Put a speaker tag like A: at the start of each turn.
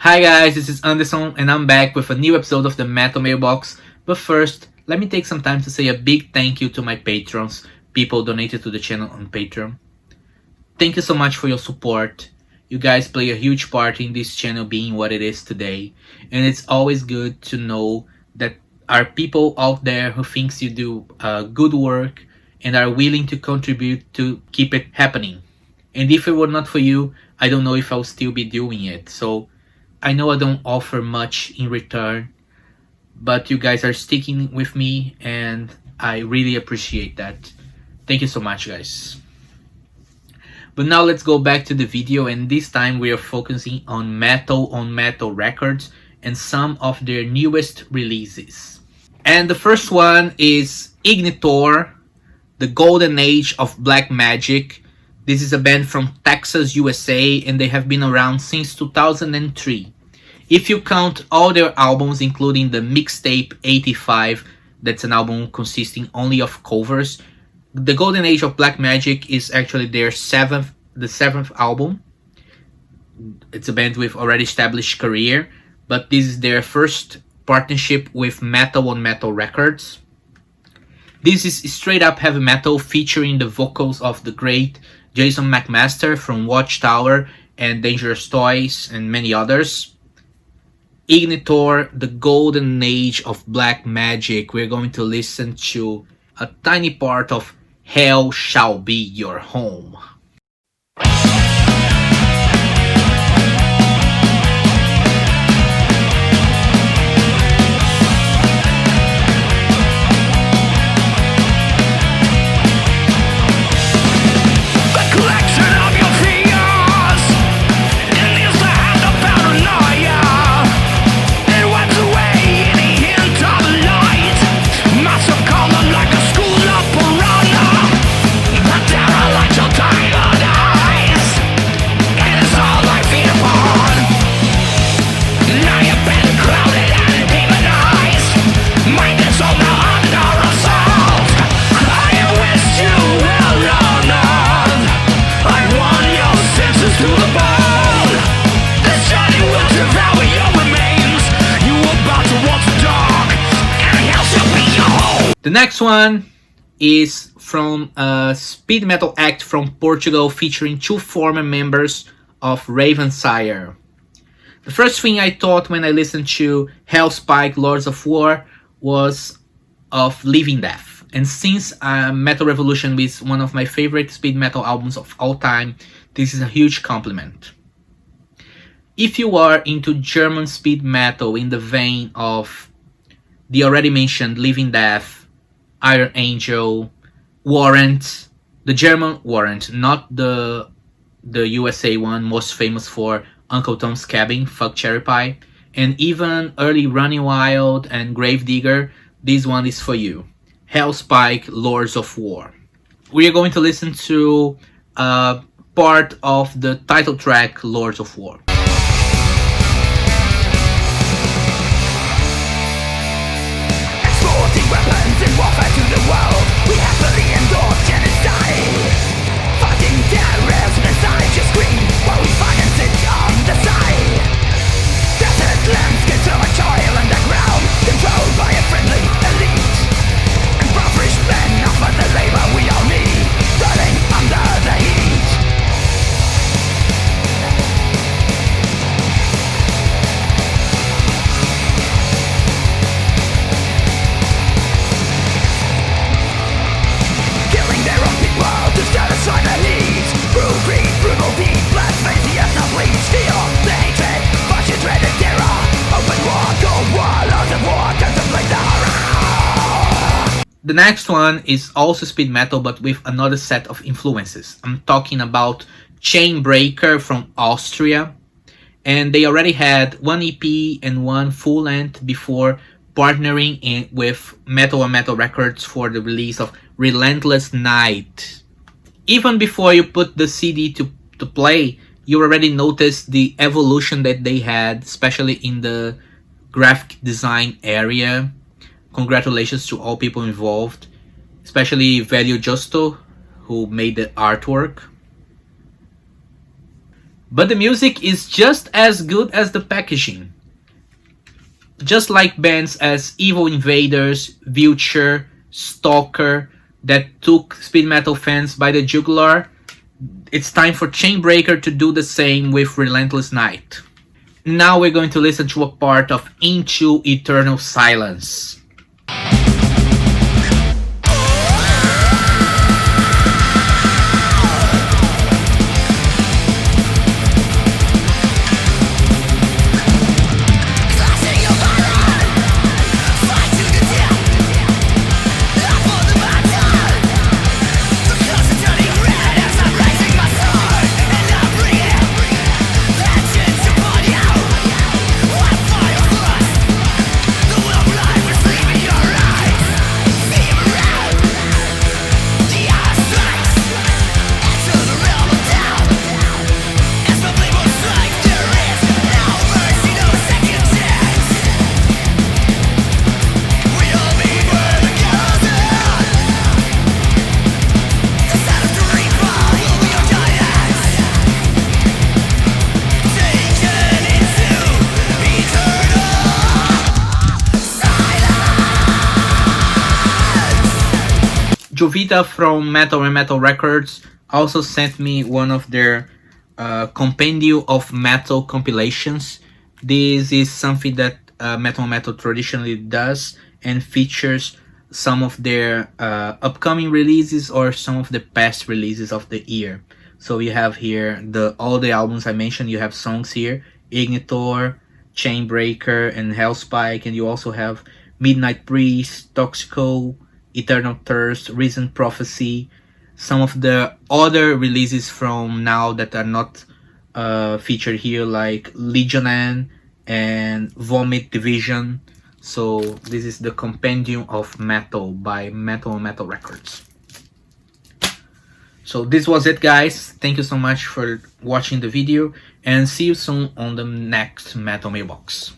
A: Hi guys, this is Anderson and I'm back with a new episode of the Metal Mailbox. But first, let me take some time to say a big thank you to my patrons, people donated to the channel on Patreon. Thank you so much for your support. You guys play a huge part in this channel being what it is today. And it's always good to know that are people out there who thinks you do good work and are willing to contribute to keep it happening. And if it were not for you, I don't know if I'll still be doing it. So I know I don't offer much in return, but you guys are sticking with me and I really appreciate that. Thank you so much, guys. But now let's go back to the video, and this time we are focusing on Metal Records and some of their newest releases. And the first one is Ignitor, the Golden Age of Black Magic. This is a band from Texas, USA, and they have been around since 2003. If you count all their albums, including the mixtape 85, that's an album consisting only of covers, the Golden Age of Black Magic is actually their seventh album. It's a band with already established career, but this is their first partnership with Metal Records. This is straight up heavy metal featuring the vocals of the great Jason McMaster from Watchtower and Dangerous Toys and many others. Ignitor, the Golden Age of Black Magic. We're going to listen to a tiny part of Hell Shall Be Your Home. The next one is from a speed metal act from Portugal featuring two former members of Ravensire. The first thing I thought when I listened to Hellspike Lords of War was of Living Death. And since Metal Revolution is one of my favorite speed metal albums of all time, this is a huge compliment. If you are into German speed metal in the vein of the already mentioned Living Death, Iron Angel, Warrant, the German Warrant, not the USA one, most famous for Uncle Tom's Cabin, Fuck Cherry Pie, and even early Running Wild and Gravedigger, this one is for you. Hellspike Lords of War. We are going to listen to part of the title track, Lords of War.
B: Weapons in warfare to the world, we happily endure genocide. Fighting terrorism inside your screen, while we finance it on the side. Desert landscapes of a toil underground, controlled by a friendly elite. Impoverished men offer the labor we all need, burning under the heat. To satisfy the needs, brutal greed, brutal deed, blood, fancy, ethno bleeds, feel the hatred, fascist dread and terror, open war, cold war, lords of war, contemplate the horror.
A: The next one is also speed metal but with another set of influences. I'm talking about Chainbreaker from Austria, and they already had one EP and one full length before partnering with Metal Records for the release of Relentless Night. Even before you put the CD to play, you already noticed the evolution that they had, especially in the graphic design area. Congratulations to all people involved, especially Velho Justo, who made the artwork. but the music is just as good as the packaging. Just like bands as Evil Invaders, Vulture, Stalker that took speed metal fans by the jugular, it's time for Chainbreaker to do the same with Relentless Night. Now we're going to listen to a part of Into Eternal Silence. Jowita from Metal Records also sent me one of their Compendium of Metal compilations. This is something that Metal traditionally does and features some of their upcoming releases or some of the past releases of the year. So you have here all the albums I mentioned. You have songs here: Ignitor, Chainbreaker, and Hellspike, and you also have Midnight Priest, Toxico, Eternal Thirst, Recent Prophecy, some of the other releases from now that are not featured here, like Legionan and Vomit Division. So this is the Compendium of Metal by Metal Records. So this was it, guys. Thank you so much for watching the video, and see you soon on the next Metal Mailbox.